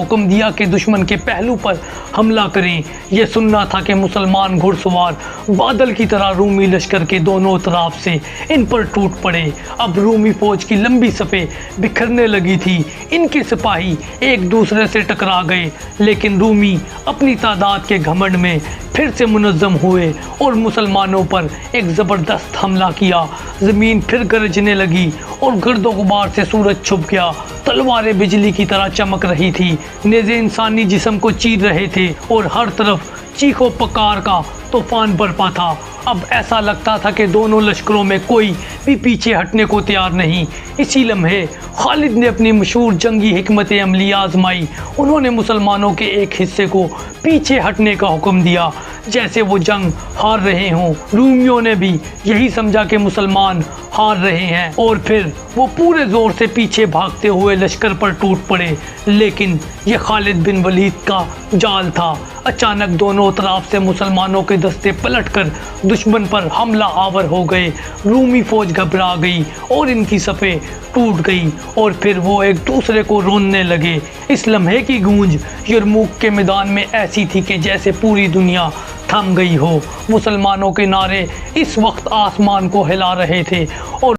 حکم دیا کہ دشمن کے پہلو پر حملہ کریں۔ یہ سننا تھا کہ مسلمان گھڑ سوار بادل کی طرح رومی لشکر کے دونوں اطراف سے ان پر ٹوٹ پڑے۔ اب رومی فوج کی لمبی صفیں بکھرنے لگی تھی، ان کے سپاہی ایک دوسرے سے ٹکرا گئے، لیکن رومی اپنی تعداد کے گھمنڈ میں پھر سے منظم ہوئے اور مسلمانوں پر ایک زبردست حملہ کیا۔ زمین پھر گرجنے لگی اور گرد و غبار سے سورج چھپ گیا۔ تلواریں بجلی کی طرح چمک رہی تھی، نیزے انسانی جسم کو چیر رہے تھے اور ہر طرف چیخ و پکار کا طوفان برپا تھا۔ اب ایسا لگتا تھا کہ دونوں لشکروں میں کوئی بھی پیچھے ہٹنے کو تیار نہیں۔ اسی لمحے خالد نے اپنی مشہور جنگی حکمت عملی آزمائی۔ انہوں نے مسلمانوں کے ایک حصے کو پیچھے ہٹنے کا حکم دیا، جیسے وہ جنگ ہار رہے ہوں۔ رومیوں نے بھی یہی سمجھا کہ مسلمان ہار رہے ہیں اور پھر وہ پورے زور سے پیچھے بھاگتے ہوئے لشکر پر ٹوٹ پڑے، لیکن یہ خالد بن ولید کا جال تھا۔ اچانک دونوں اطراف سے مسلمانوں کے دستے پلٹ کر دشمن پر حملہ آور ہو گئے۔ رومی فوج گھبرا گئی اور ان کی صفیں ٹوٹ گئی اور پھر وہ ایک دوسرے کو روننے لگے۔ اس لمحے کی گونج یرموک کے میدان میں ایسی تھی کہ جیسے پوری دنیا تھم گئی ہو۔ مسلمانوں کے نعرے اس وقت آسمان کو ہلا رہے تھے اور